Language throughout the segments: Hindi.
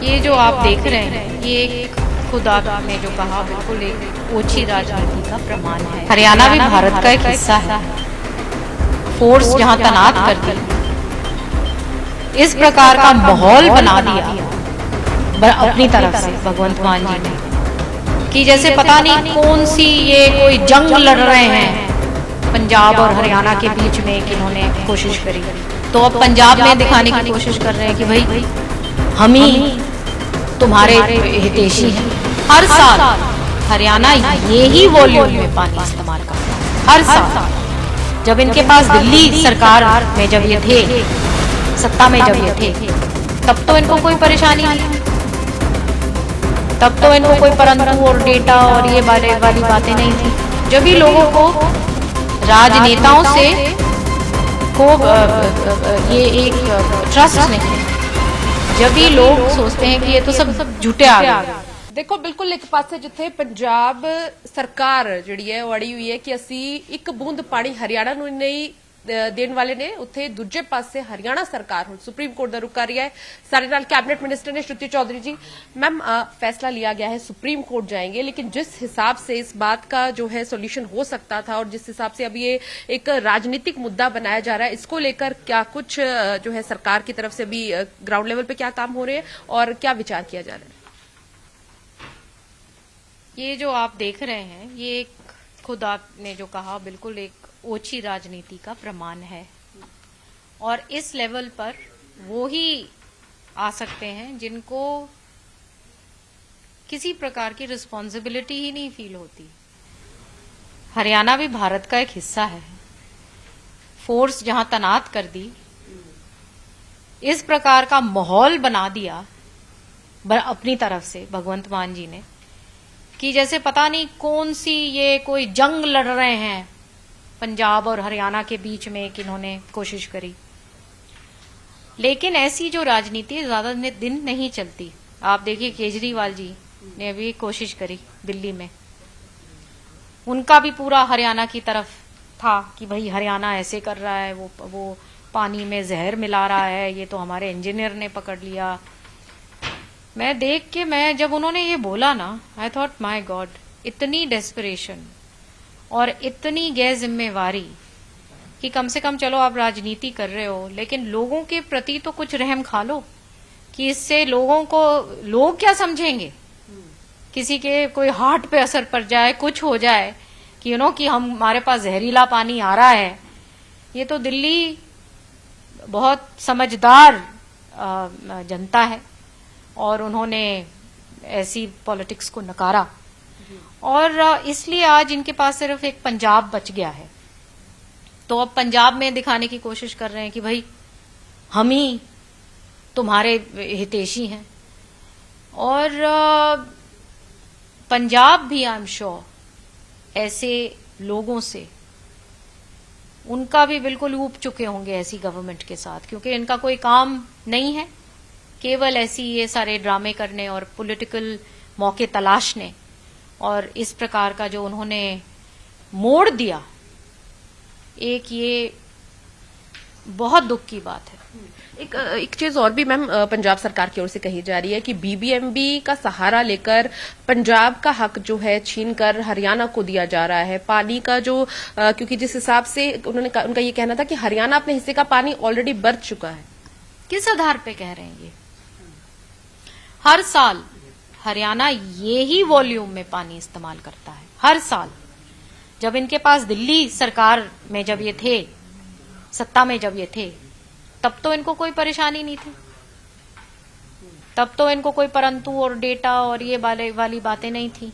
ये जो आप देख रहे हैं ये एक खुदा ने जो कहा बिल्कुल एक ओछी राजनीति का प्रमाण है। हरियाणा भी भारत का एक हिस्सा है। फोर्स जहां तैनात कर दी, इस प्रकार का माहौल बना दिया अपनी तरफ से भगवंत मान जी ने कि जैसे पता नहीं कौन सी ये कोई जंग लड़ रहे हैं पंजाब और हरियाणा के बीच में कि इन्होंने कोशिश करी। तो अब पंजाब में दिखाने की कोशिश कर रहे हैं कि भाई हम ही तुम्हारे हितैषी हैं। हर साल हरियाणा ये ही वॉल्यूम में पानी इस्तेमाल करता है। हर साल जब इनके पास दिल्ली सरकार में जब ये थे, सत्ता में जब ये थे, तब तो इनको कोई परेशानी नहीं, तब तो इनको कोई परंतु और डेटा और ये वाली बातें नहीं थी। जब भी लोगों को राजनेताओं से को ये एक ट्रस्ट नहीं, जब भी लोग सोचते हैं कि ये तो सब झूठे आ गए। देखो बिल्कुल एक पासे जिथे पंजाब सरकार जिहड़ी है अड़ी हुई है कि असी एक बूंद पानी हरियाणा नूं नहीं देने वाले ने, उत्थे दूजे पासे हरियाणा सरकार हुण सुप्रीम कोर्ट का रुख कर रही है। सारे नाल कैबिनेट मिनिस्टर ने श्रुति चौधरी जी, मैम फैसला लिया गया है सुप्रीम कोर्ट जाएंगे, लेकिन जिस हिसाब से इस बात का जो है सोल्यूशन हो सकता था और जिस हिसाब से अब ये एक राजनीतिक मुद्दा बनाया जा रहा है, इसको लेकर क्या कुछ जो है सरकार की तरफ से भी ग्राउंड लेवल पे क्या काम हो रहे हैं और क्या विचार किया जा रहा है? ये जो आप देख रहे हैं ये एक खुदा ने जो कहा बिल्कुल एक ओछी राजनीति का प्रमाण है। और इस लेवल पर वो ही आ सकते हैं जिनको किसी प्रकार की रिस्पॉन्सिबिलिटी ही नहीं फील होती। हरियाणा भी भारत का एक हिस्सा है। फोर्स जहां तैनात कर दी, इस प्रकार का माहौल बना दिया अपनी तरफ से भगवंत मान जी ने कि जैसे पता नहीं कौन सी ये कोई जंग लड़ रहे हैं पंजाब और हरियाणा के बीच में कि इन्होंने कोशिश करी। लेकिन ऐसी जो राजनीति है ज्यादा दिन नहीं चलती। आप देखिए केजरीवाल जी ने भी कोशिश करी दिल्ली में, उनका भी पूरा हरियाणा की तरफ था कि भाई हरियाणा ऐसे कर रहा है, वो पानी में जहर मिला रहा है, ये तो हमारे इंजीनियर ने पकड़ लिया। मैं देख के मैं जब उन्होंने ये बोला ना, आई थॉट माय गॉड, इतनी डेस्परेशन और इतनी गैर जिम्मेवारी कि कम से कम चलो आप राजनीति कर रहे हो लेकिन लोगों के प्रति तो कुछ रहम खा लो कि इससे लोगों को लोग क्या समझेंगे, किसी के कोई हार्ट पे असर पड़ जाए, कुछ हो जाए कि कि हमारे पास जहरीला पानी आ रहा है। ये तो दिल्ली बहुत समझदार जनता है और उन्होंने ऐसी पॉलिटिक्स को नकारा और इसलिए आज इनके पास सिर्फ एक पंजाब बच गया है। तो अब पंजाब में दिखाने की कोशिश कर रहे हैं कि भाई हम ही तुम्हारे हितैषी हैं। और पंजाब भी आई एम श्योर ऐसे लोगों से उनका भी बिल्कुल ऊब चुके होंगे ऐसी गवर्नमेंट के साथ, क्योंकि इनका कोई काम नहीं है केवल ऐसी ये सारे ड्रामे करने और पॉलिटिकल मौके तलाशने। और इस प्रकार का जो उन्होंने मोड़ दिया, एक ये बहुत दुख की बात है। एक चीज और भी मैम पंजाब सरकार की ओर से कही जा रही है कि बीबीएमबी का सहारा लेकर पंजाब का हक जो है छीन कर हरियाणा को दिया जा रहा है पानी का, जो क्योंकि जिस हिसाब से उनका ये कहना था कि हरियाणा अपने हिस्से का पानी ऑलरेडी बरत चुका है। किस आधार पे कह रहे हैं ये? हर साल हरियाणा ये ही वॉल्यूम में पानी इस्तेमाल करता है। हर साल जब इनके पास दिल्ली सरकार में जब ये थे, सत्ता में जब ये थे, तब तो इनको कोई परेशानी नहीं थी, तब तो इनको कोई परंतु और डेटा और ये वाली बातें नहीं थी।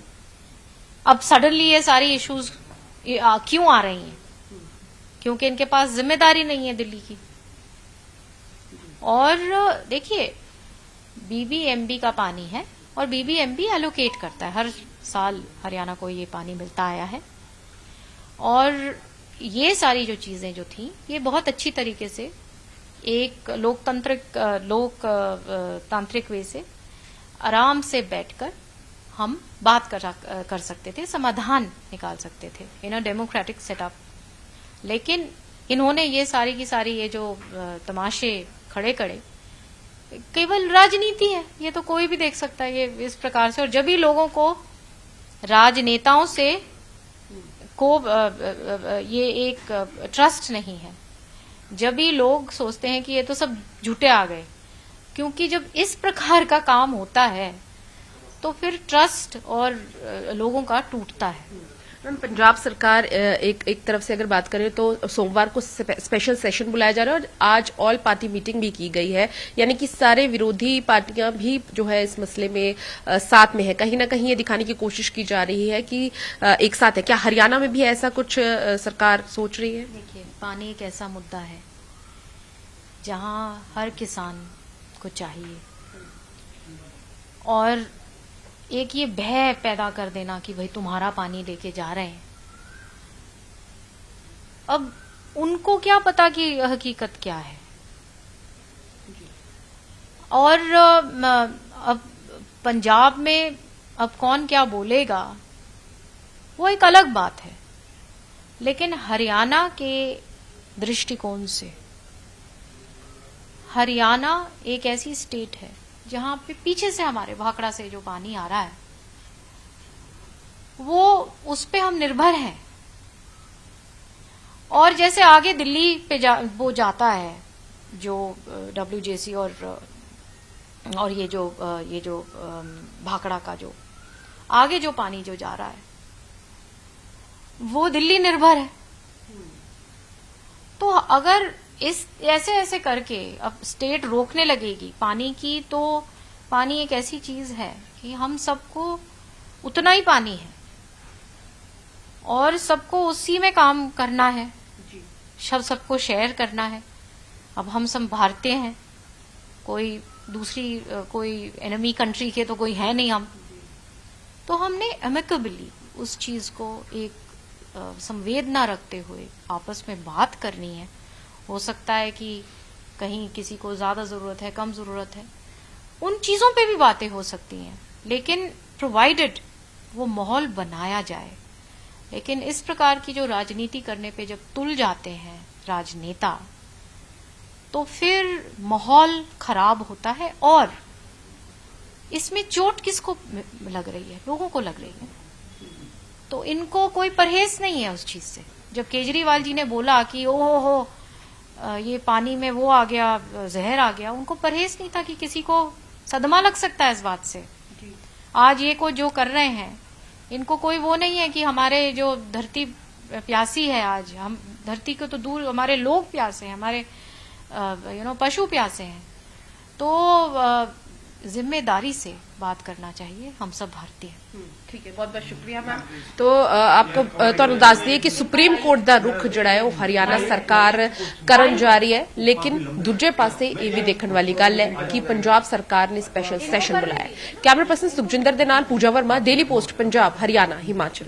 अब सडनली ये सारी इश्यूज क्यों आ रही हैं? क्योंकि इनके पास जिम्मेदारी नहीं है दिल्ली की। और देखिए बीबीएमबी का पानी है और बीबीएमबी एलोकेट करता है, हर साल हरियाणा को ये पानी मिलता आया है। और ये सारी जो चीजें जो थी ये बहुत अच्छी तरीके से एक लोकतांत्रिक वे से आराम से बैठकर हम बात कर सकते थे, समाधान निकाल सकते थे इन अ डेमोक्रेटिक सेटअप। लेकिन इन्होंने ये सारी की सारी ये जो तमाशे खड़े करे केवल राजनीति है, ये तो कोई भी देख सकता है ये इस प्रकार से। और जब भी लोगों को राजनेताओं से ये एक ट्रस्ट नहीं है, जब भी लोग सोचते हैं कि ये तो सब झूठे आ गए, क्योंकि जब इस प्रकार का काम होता है तो फिर ट्रस्ट और लोगों का टूटता है। मैम, पंजाब सरकार एक तरफ से अगर बात करें तो सोमवार को स्पेशल सेशन बुलाया जा रहा है और आज ऑल पार्टी मीटिंग भी की गई है, यानी कि सारे विरोधी पार्टियां भी जो है इस मसले में साथ में है। कहीं ना कहीं ये दिखाने की कोशिश की जा रही है कि एक साथ है। क्या हरियाणा में भी ऐसा कुछ सरकार सोच रही है? देखिए, पानी एक ऐसा मुद्दा है जहां हर किसान को चाहिए, और एक ये भय पैदा कर देना कि भाई तुम्हारा पानी लेके जा रहे हैं। अब उनको क्या पता कि हकीकत क्या है। और अब पंजाब में अब कौन क्या बोलेगा वो एक अलग बात है, लेकिन हरियाणा के दृष्टिकोण से हरियाणा एक ऐसी स्टेट है जहां पे पीछे से हमारे भाखड़ा से जो पानी आ रहा है वो उस पे हम निर्भर हैं। और जैसे आगे दिल्ली पे वो जाता है जो WJC और ये जो भाखड़ा का जो आगे जो पानी जो जा रहा है वो दिल्ली निर्भर है। तो अगर इस ऐसे करके अब स्टेट रोकने लगेगी पानी की, तो पानी एक ऐसी चीज है कि हम सबको उतना ही पानी है और सबको उसी में काम करना है, सबको शेयर करना है। अब हम सब भारतीय हैं, कोई दूसरी कोई एनिमी कंट्री के तो कोई है नहीं हम, तो हमने अमिकेबली उस चीज को एक संवेदना रखते हुए आपस में बात करनी है। हो सकता है कि कहीं किसी को ज्यादा जरूरत है, कम जरूरत है, उन चीजों पे भी बातें हो सकती हैं, लेकिन प्रोवाइडेड वो माहौल बनाया जाए। लेकिन इस प्रकार की जो राजनीति करने पे जब तुल जाते हैं राजनेता, तो फिर माहौल खराब होता है। और इसमें चोट किसको लग रही है? लोगों को लग रही है। तो इनको कोई परहेज नहीं है उस चीज से। जब केजरीवाल जी ने बोला कि ओहो हो ये पानी में वो आ गया, जहर आ गया, उनको परहेज नहीं था कि किसी को सदमा लग सकता है इस बात से। आज ये को जो कर रहे हैं, इनको कोई वो नहीं है कि हमारे जो धरती प्यासी है, आज हम धरती को तो दूर, हमारे लोग प्यासे हैं, हमारे पशु प्यासे हैं। तो जिम्मेदारी से बात करना चाहिए हम सब भारतीय। ठीक है, बहुत बहुत शुक्रिया मैम। तो आपको ਤੁਹਾਨੂੰ ਦੱਸ ਦਈਏ ਕਿ ਸੁਪਰੀਮ ਕੋਰਟ ਦਾ ਰੁਖ ਜਿਹੜਾ ਹੈ ਉਹ ਹਰਿਆਣਾ ਸਰਕਾਰ ਕਰਨ ਜਾ ਰਹੀ ਹੈ, ਲੇਕਿਨ ਦੂਜੇ ਪਾਸੇ ਇਹ ਵੀ ਦੇਖਣ ਵਾਲੀ ਗੱਲ ਹੈ ਕਿ ਪੰਜਾਬ ਸਰਕਾਰ ਨੇ ਸਪੈਸ਼ਲ ਸੈਸ਼ਨ ਬੁਲਾਇਆ ਹੈ। ਕੈਮਰਾ ਪਰਸਨ ਸੁਖਜਿੰਦਰ ਦੇ ਨਾਲ ਪੂਜਾ ਵਰਮਾ, ਡੇਲੀ ਪੋਸਟ ਪੰਜਾਬ, ਹਰਿਆਣਾ, ਹਿਮਾਚਲ।